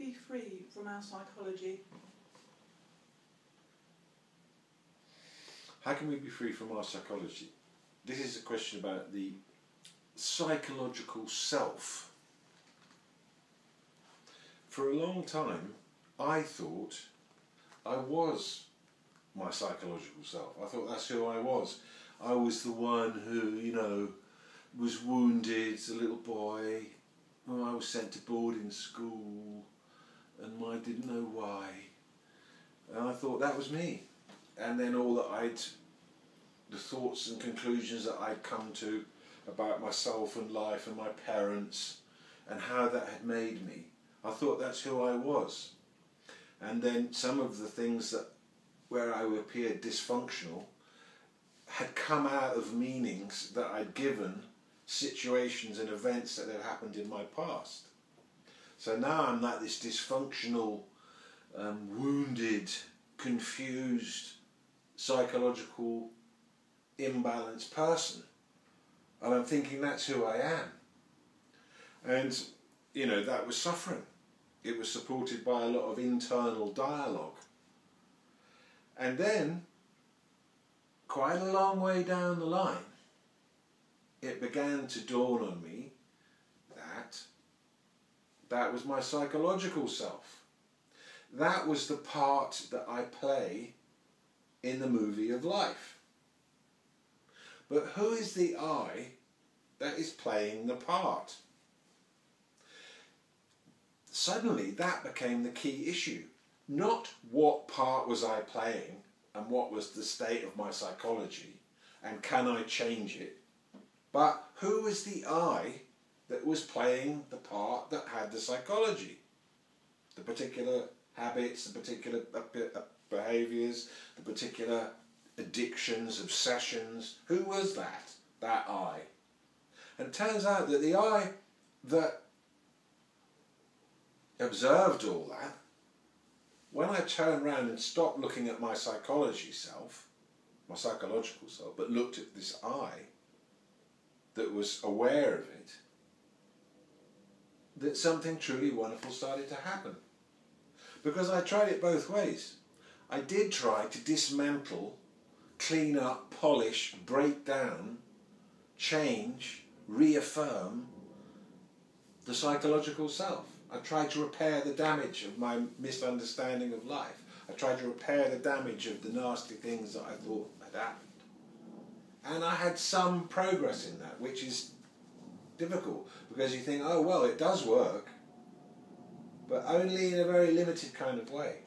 be free from our psychology? How can we be free from our psychology? This is a question about the psychological self. For a long time, I thought I was my psychological self. I thought that's who I was. I was the one who, you know, was wounded as a little boy. When I was sent to boarding school and I didn't know why. And I thought that was me. And then all that the thoughts and conclusions that I'd come to about myself and life and my parents and how that had made me. I thought that's who I was. And then some of the things where I appeared dysfunctional had come out of meanings that I'd given situations and events that had happened in my past. So now I'm like this dysfunctional, wounded, confused, psychological, imbalanced person. And I'm thinking that's who I am. And, you know, that was suffering. It was supported by a lot of internal dialogue. And then, quite a long way down the line, it began to dawn on me that that was my psychological self. That was the part that I play in the movie of life. But who is the I that is playing the part? Suddenly that became the key issue. Not what part was I playing and what was the state of my psychology and can I change it, but who was the I that was playing the part that had the psychology? The particular habits, the particular behaviours, the particular addictions, obsessions. Who was that? That I. And it turns out that the I that observed all that, when I turned around and stopped looking at my psychology self, my psychological self, but looked at this I that was aware of it, that something truly wonderful started to happen. Because I tried it both ways. I did try to dismantle, clean up, polish, break down, change, reaffirm the psychological self. I tried to repair the damage of my misunderstanding of life. I tried to repair the damage of the nasty things that I thought had happened. And I had some progress in that, which is difficult, because you think, oh well, it does work, but only in a very limited kind of way.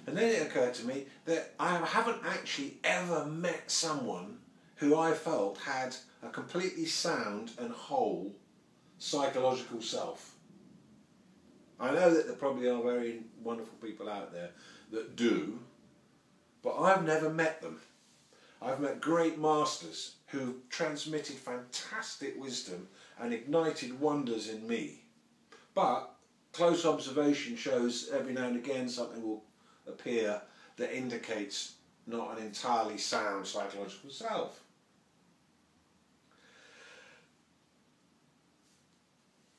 And then it occurred to me that I haven't actually ever met someone who I felt had a completely sound and whole psychological self. I know that there probably are very wonderful people out there that do, but I've never met them. I've met great masters who've transmitted fantastic wisdom and ignited wonders in me. But close observation shows every now and again something will appear that indicates not an entirely sound psychological self.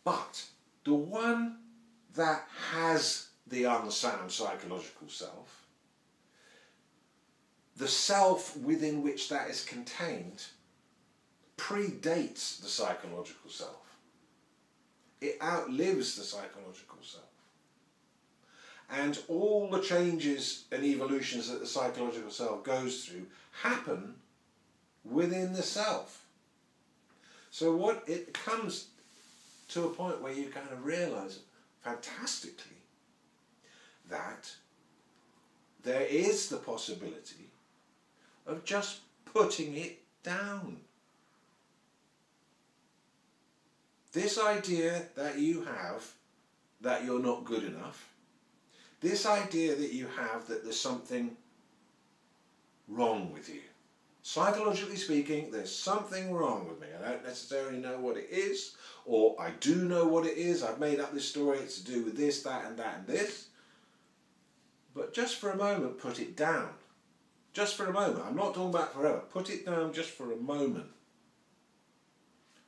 But the one that has the unsound psychological self, the self within which that is contained, predates the psychological self. It outlives the psychological self. And all the changes and evolutions that the psychological self goes through happen within the self. So what it comes to a point where you kind of realise fantastically that there is the possibility of just putting it down. This idea that you have that you're not good enough, this idea that you have that there's something wrong with you. Psychologically speaking, there's something wrong with me. I don't necessarily know what it is, or I do know what it is. I've made up this story, it's to do with this, that and this. But just for a moment, put it down. Just for a moment. I'm not talking about forever. Put it down just for a moment.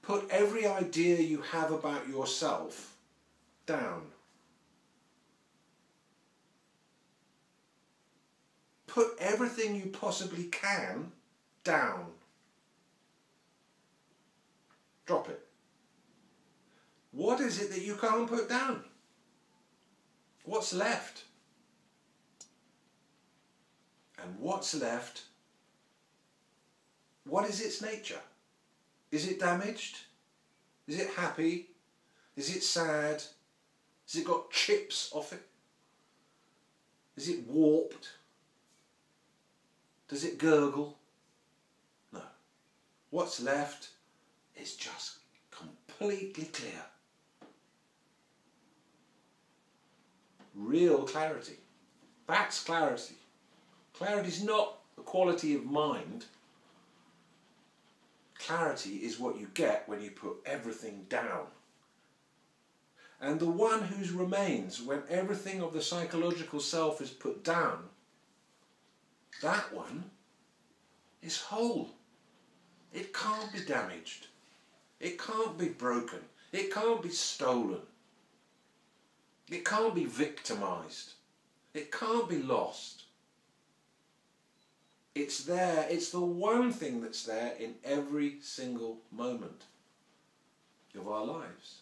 Put every idea you have about yourself down. put everything you possibly can down. Drop it. What is it that you can't put down? What's left? And what's left, what is its nature? Is it damaged? Is it happy? Is it sad? Has it got chips off it? Is it warped? Does it gurgle? No. What's left is just completely clear. Real clarity. That's clarity. Clarity is not a quality of mind. Clarity is what you get when you put everything down. And the one who remains when everything of the psychological self is put down, that one is whole. It can't be damaged. It can't be broken. It can't be stolen. It can't be victimized. It can't be lost. It's there. It's the one thing that's there in every single moment of our lives.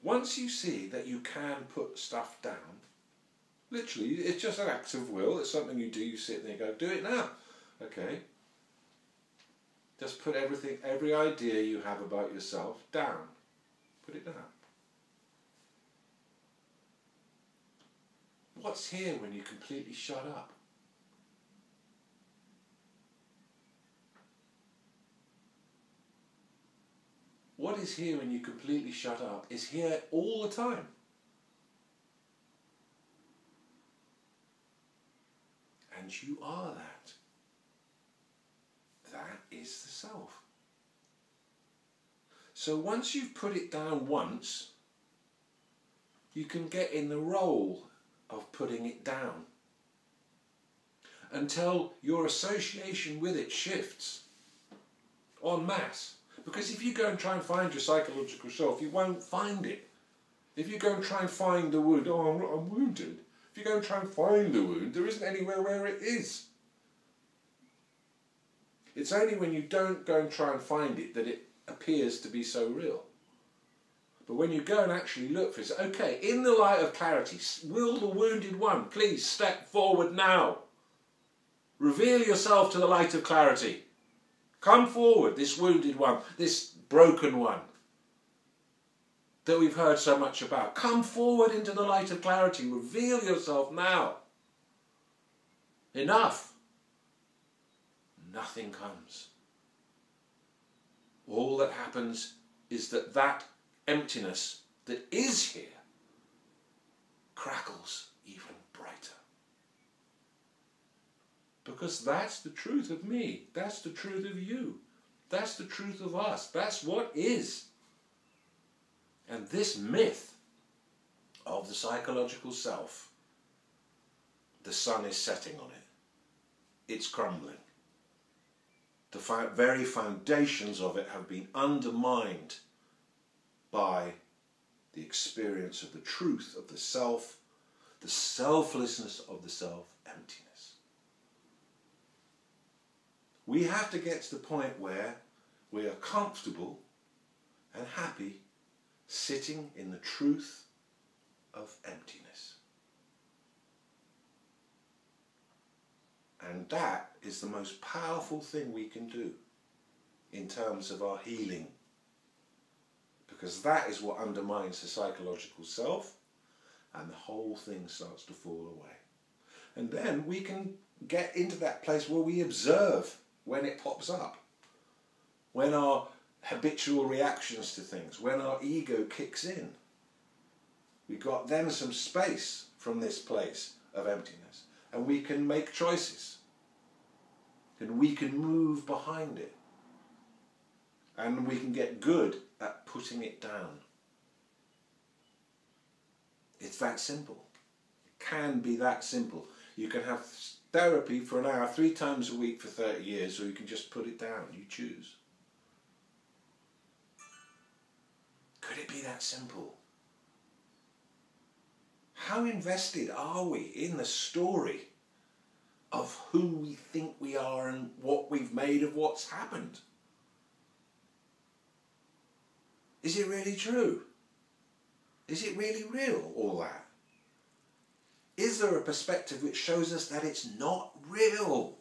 Once you see that you can put stuff down, literally, it's just an act of will. It's something you do. You sit there and go, do it now. Okay. Just put everything, every idea you have about yourself down. Put it down. What's here when you completely shut up? What is here when you completely shut up is here all the time. And you are that. That is the self. So once you've put it down once, you can get in the role of putting it down until your association with it shifts en masse. Because if you go and try and find your psychological self, you won't find it. If you go and try and find the wound, oh, I'm wounded. If you go and try and find the wound, there isn't anywhere where it is. It's only when you don't go and try and find it that it appears to be so real. But when you go and actually look for it, okay, in the light of clarity, will the wounded one please step forward now? Reveal yourself to the light of clarity. Come forward, this wounded one, this broken one that we've heard so much about. Come forward into the light of clarity. Reveal yourself now. Enough. Nothing comes. All that happens is that that emptiness that is here crackles even brighter. Because that's the truth of me. That's the truth of you. That's the truth of us. That's what is. And this myth of the psychological self, the sun is setting on it. It's crumbling. The very foundations of it have been undermined by the experience of the truth of the self, the selflessness of the self, emptiness. We have to get to the point where we are comfortable and happy sitting in the truth of emptiness. And that is the most powerful thing we can do in terms of our healing. Because that is what undermines the psychological self, and the whole thing starts to fall away. And then we can get into that place where we observe when it pops up, when our habitual reactions to things, when our ego kicks in. We got then some space from this place of emptiness, and we can make choices, and we can move behind it, and we can get good at putting it down. It's that simple. It can be that simple. You can have therapy for an hour 3 times a week for 30 years, or you can just put it down. You choose. Could it be that simple? How invested are we in the story of who we think we are and what we've made of what's happened. Is it really true? Is it really real, all that? Is there a perspective which shows us that it's not real?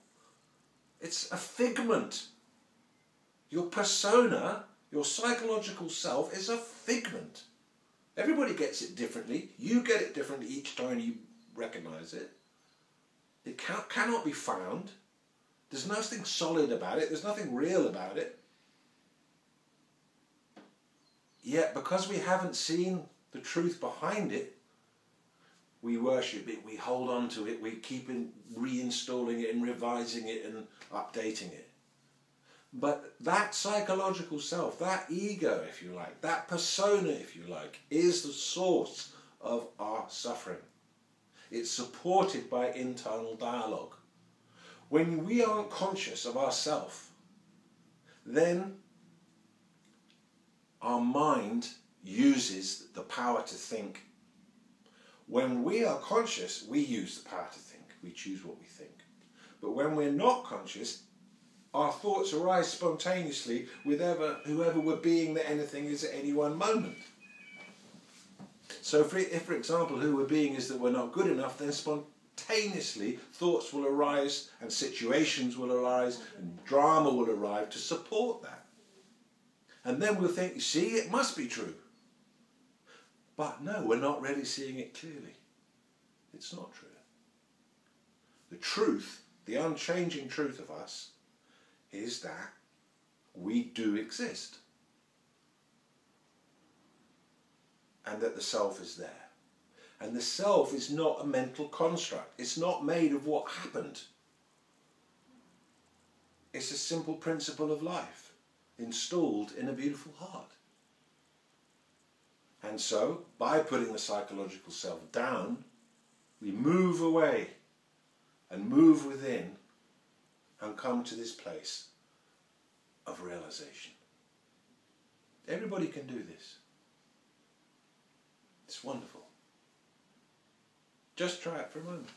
It's a figment. Your persona, your psychological self, is a figment. Everybody gets it differently. You get it differently each time you recognize it. It cannot be found. There's nothing solid about it. There's nothing real about it. Yet, because we haven't seen the truth behind it, we worship it, we hold on to it, we keep reinstalling it and revising it and updating it. But that psychological self, that ego, if you like, that persona, if you like, is the source of our suffering. It's supported by internal dialogue. When we aren't conscious of ourself, then our mind uses the power to think. When we are conscious, we use the power to think. We choose what we think. But when we're not conscious, our thoughts arise spontaneously with whoever we're being that anything is at any one moment. So if, for example, who we're being is that we're not good enough, then spontaneously thoughts will arise and situations will arise and drama will arrive to support that. And then we'll think, see, it must be true. But no, we're not really seeing it clearly. It's not true. The truth, the unchanging truth of us, is that we do exist. And that the self is there. And the self is not a mental construct. It's not made of what happened. It's a simple principle of life, installed in a beautiful heart. And so, by putting the psychological self down, we move away and move within and come to this place of realization. Everybody can do this. It's wonderful. Just try it for a moment.